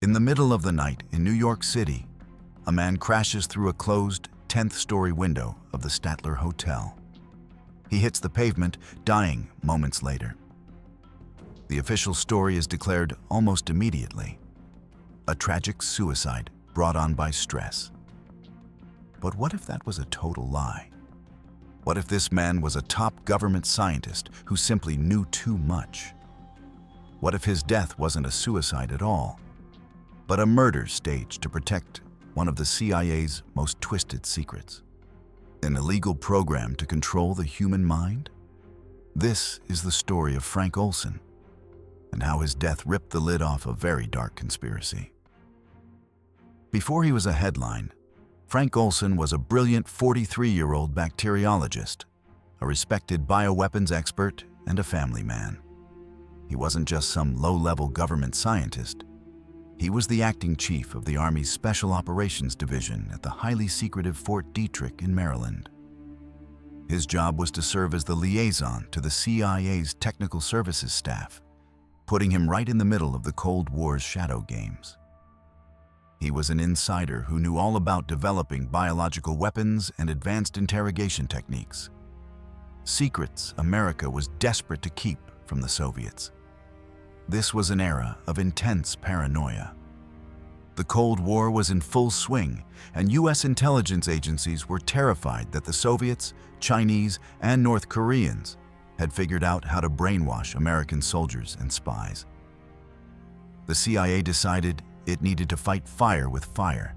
In the middle of the night in New York City, a man crashes through a closed 10th-story window of the Statler Hotel. He hits the pavement, dying moments later. The official story is declared almost immediately a tragic suicide brought on by stress. But what if that was a total lie? What if this man was a top government scientist who simply knew too much? What if his death wasn't a suicide at all, but a murder staged to protect one of the CIA's most twisted secrets? An illegal program to control the human mind? This is the story of Frank Olson and how his death ripped the lid off a very dark conspiracy. Before he was a headline, Frank Olson was a brilliant 43-year-old bacteriologist, a respected bioweapons expert, and a family man. He wasn't just some low-level government scientist. He was the acting chief of the Army's Special Operations Division at the highly secretive Fort Detrick in Maryland. His job was to serve as the liaison to the CIA's technical services staff, putting him right in the middle of the Cold War's shadow games. He was an insider who knew all about developing biological weapons and advanced interrogation techniques. Secrets America was desperate to keep from the Soviets. This was an era of intense paranoia. The Cold War was in full swing, and U.S. intelligence agencies were terrified that the Soviets, Chinese, and North Koreans had figured out how to brainwash American soldiers and spies. The CIA decided it needed to fight fire with fire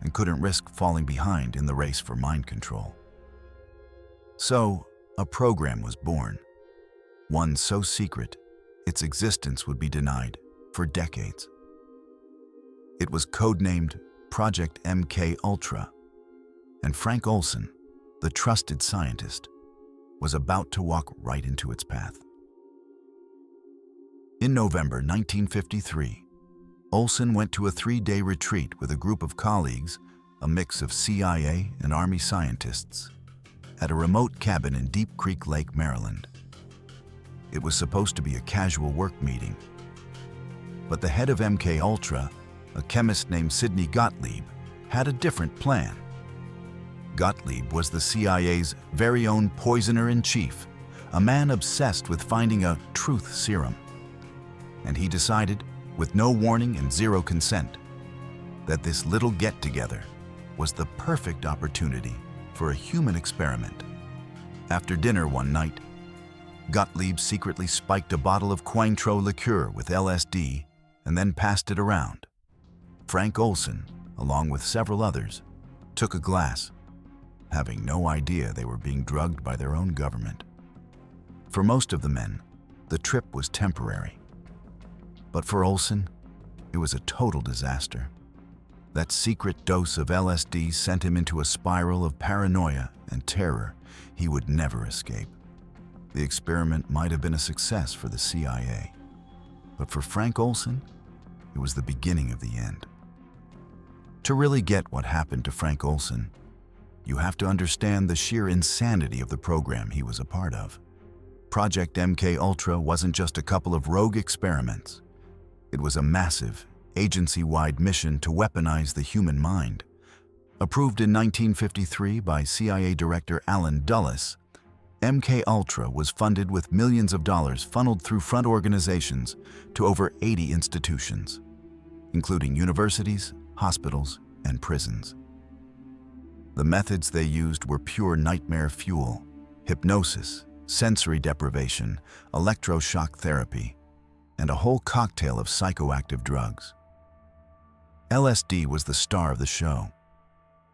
and couldn't risk falling behind in the race for mind control. So, a program was born, one so secret its existence would be denied for decades. It was codenamed Project MK Ultra, and Frank Olson, the trusted scientist, was about to walk right into its path. In November 1953, Olson went to a 3-day retreat with a group of colleagues, a mix of CIA and Army scientists, at a remote cabin in Deep Creek Lake, Maryland. It was supposed to be a casual work meeting, but the head of MK Ultra, a chemist named Sidney Gottlieb, had a different plan. Gottlieb was the CIA's very own poisoner-in-chief, a man obsessed with finding a truth serum. And he decided, with no warning and zero consent, that this little get-together was the perfect opportunity for a human experiment. After dinner one night, Gottlieb secretly spiked a bottle of Cointreau liqueur with LSD and then passed it around. Frank Olson, along with several others, took a glass, having no idea they were being drugged by their own government. For most of the men, the trip was temporary. But for Olson, it was a total disaster. That secret dose of LSD sent him into a spiral of paranoia and terror he would never escape. The experiment might have been a success for the CIA, but for Frank Olson, it was the beginning of the end. To really get what happened to Frank Olson, you have to understand the sheer insanity of the program he was a part of. Project MK Ultra wasn't just a couple of rogue experiments. It was a massive, agency-wide mission to weaponize the human mind. Approved in 1953 by CIA Director Allen Dulles, MK Ultra was funded with millions of dollars funneled through front organizations to over 80 institutions, including universities, hospitals, and prisons. The methods they used were pure nightmare fuel: hypnosis, sensory deprivation, electroshock therapy, and a whole cocktail of psychoactive drugs. LSD was the star of the show.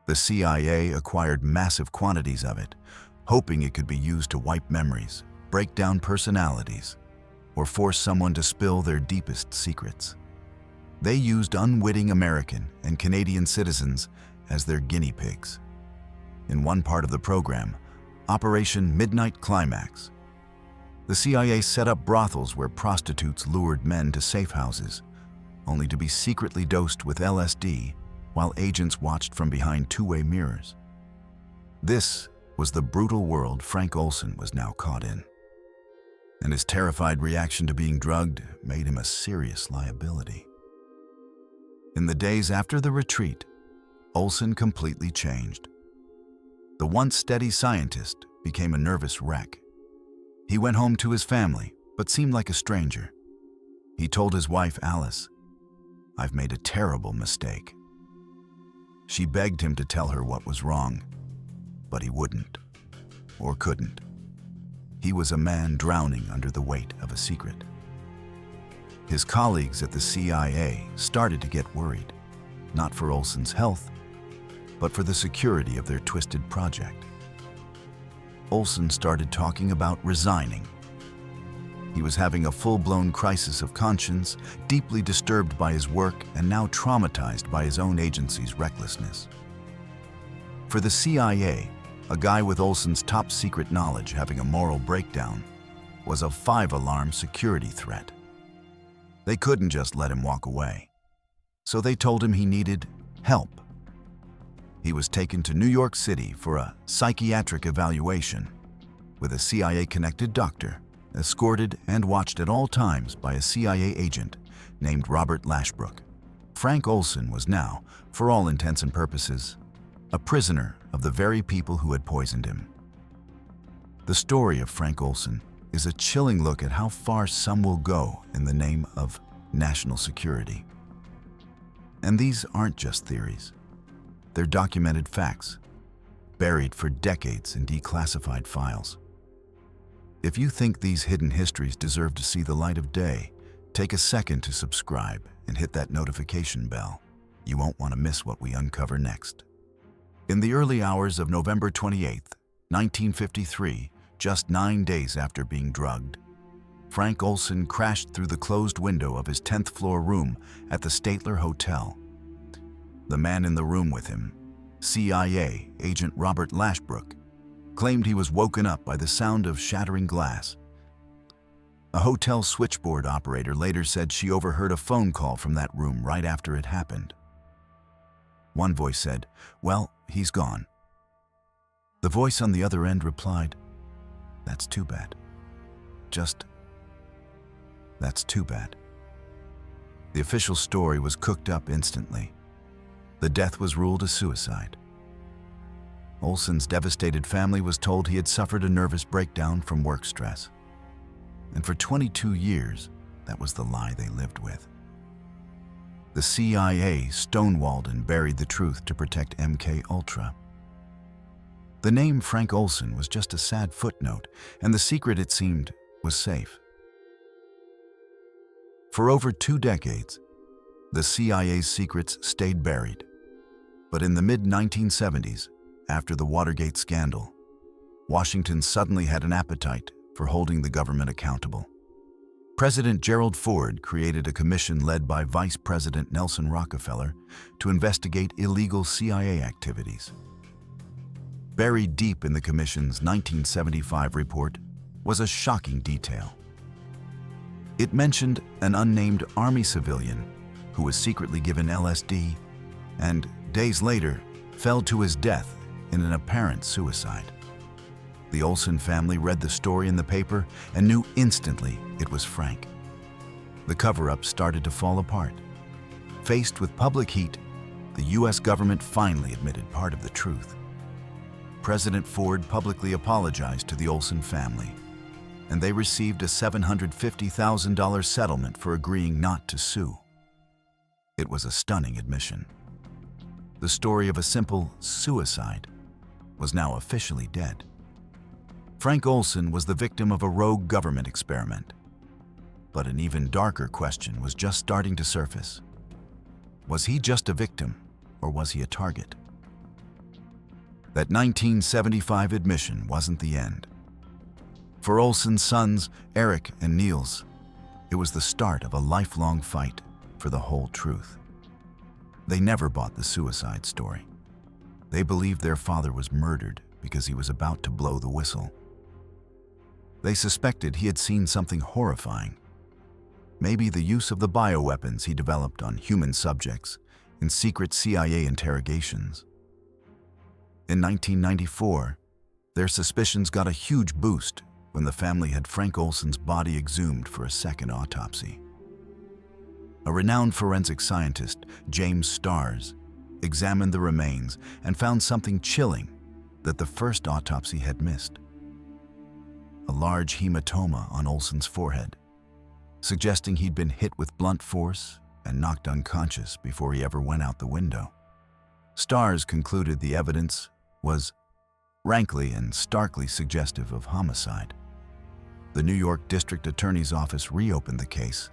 The CIA acquired massive quantities of it, hoping it could be used to wipe memories, break down personalities, or force someone to spill their deepest secrets. They used unwitting American and Canadian citizens as their guinea pigs. In one part of the program, Operation Midnight Climax, the CIA set up brothels where prostitutes lured men to safe houses, only to be secretly dosed with LSD while agents watched from behind two-way mirrors. This was the brutal world Frank Olson was now caught in, and his terrified reaction to being drugged made him a serious liability. In the days after the retreat, Olson completely changed. The once steady scientist became a nervous wreck. He went home to his family, but seemed like a stranger. He told his wife, Alice, "I've made a terrible mistake." She begged him to tell her what was wrong, but he wouldn't, or couldn't. He was a man drowning under the weight of a secret. His colleagues at the CIA started to get worried, not for Olson's health, but for the security of their twisted project. Olson started talking about resigning. He was having a full-blown crisis of conscience, deeply disturbed by his work and now traumatized by his own agency's recklessness. For the CIA, a guy with Olson's top-secret knowledge having a moral breakdown was a 5-alarm security threat. They couldn't just let him walk away, so they told him he needed help. He was taken to New York City for a psychiatric evaluation with a CIA-connected doctor, escorted and watched at all times by a CIA agent named Robert Lashbrook. Frank Olson was now, for all intents and purposes, a prisoner of the very people who had poisoned him. The story of Frank Olson is a chilling look at how far some will go in the name of national security. And these aren't just theories. They're documented facts, buried for decades in declassified files. If you think these hidden histories deserve to see the light of day, take a second to subscribe and hit that notification bell. You won't want to miss what we uncover next. In the early hours of November 28, 1953, just 9 days after being drugged, Frank Olson crashed through the closed window of his 10th floor room at the Statler Hotel. The man in the room with him, CIA agent Robert Lashbrook, claimed he was woken up by the sound of shattering glass. A hotel switchboard operator later said she overheard a phone call from that room right after it happened. One voice said, "Well, he's gone." The voice on the other end replied, "That's too bad. That's too bad." The official story was cooked up instantly. The death was ruled a suicide. Olson's devastated family was told he had suffered a nervous breakdown from work stress. And for 22 years, that was the lie they lived with. The CIA stonewalled and buried the truth to protect MK Ultra. The name Frank Olson was just a sad footnote, and the secret, it seemed, was safe. For over 2 decades, the CIA's secrets stayed buried. But in the mid-1970s, after the Watergate scandal, Washington suddenly had an appetite for holding the government accountable. President Gerald Ford created a commission led by Vice President Nelson Rockefeller to investigate illegal CIA activities. Buried deep in the commission's 1975 report was a shocking detail. It mentioned an unnamed Army civilian who was secretly given LSD and, days later, fell to his death in an apparent suicide. The Olson family read the story in the paper and knew instantly it was Frank. The cover-up started to fall apart. Faced with public heat, the U.S. government finally admitted part of the truth. President Ford publicly apologized to the Olson family, and they received a $750,000 settlement for agreeing not to sue. It was a stunning admission. The story of a simple suicide was now officially dead. Frank Olson was the victim of a rogue government experiment. But an even darker question was just starting to surface. Was he just a victim, or was he a target? That 1975 admission wasn't the end. For Olson's sons, Eric and Niels, it was the start of a lifelong fight for the whole truth. They never bought the suicide story. They believed their father was murdered because he was about to blow the whistle. They suspected he had seen something horrifying. Maybe the use of the bioweapons he developed on human subjects in secret CIA interrogations. In 1994, their suspicions got a huge boost when the family had Frank Olson's body exhumed for a second autopsy. A renowned forensic scientist, James Starrs, examined the remains and found something chilling that the first autopsy had missed: a large hematoma on Olson's forehead, suggesting he'd been hit with blunt force and knocked unconscious before he ever went out the window. Starrs concluded the evidence was rankly and starkly suggestive of homicide. The New York District Attorney's Office reopened the case,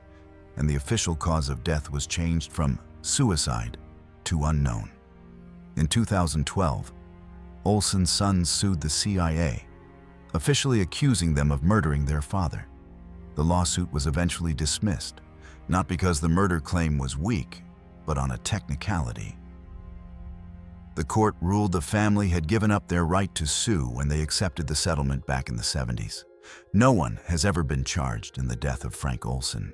and the official cause of death was changed from suicide to unknown. In 2012, Olson's sons sued the CIA, officially accusing them of murdering their father. The lawsuit was eventually dismissed, not because the murder claim was weak, but on a technicality. The court ruled the family had given up their right to sue when they accepted the settlement back in the 70s. No one has ever been charged in the death of Frank Olson.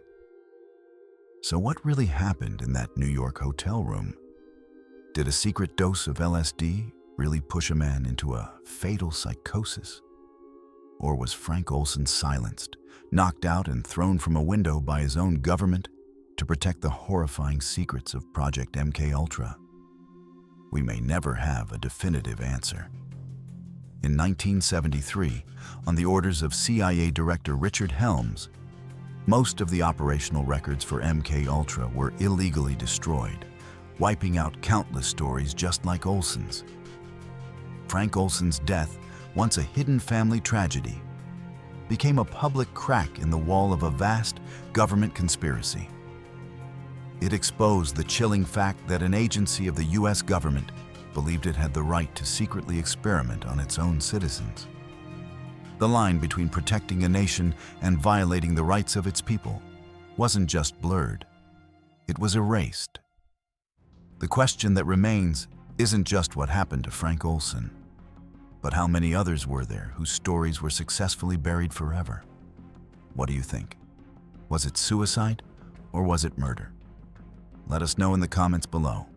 So what really happened in that New York hotel room? Did a secret dose of LSD really push a man into a fatal psychosis? Or was Frank Olson silenced, knocked out and thrown from a window by his own government to protect the horrifying secrets of Project MKUltra? We may never have a definitive answer. In 1973, on the orders of CIA Director Richard Helms, most of the operational records for MKUltra were illegally destroyed, wiping out countless stories just like Olson's. Frank Olson's death, once a hidden family tragedy, became a public crack in the wall of a vast government conspiracy. It exposed the chilling fact that an agency of the US government believed it had the right to secretly experiment on its own citizens. The line between protecting a nation and violating the rights of its people wasn't just blurred, it was erased. The question that remains isn't just what happened to Frank Olson, but how many others were there whose stories were successfully buried forever? What do you think? Was it suicide or was it murder? Let us know in the comments below.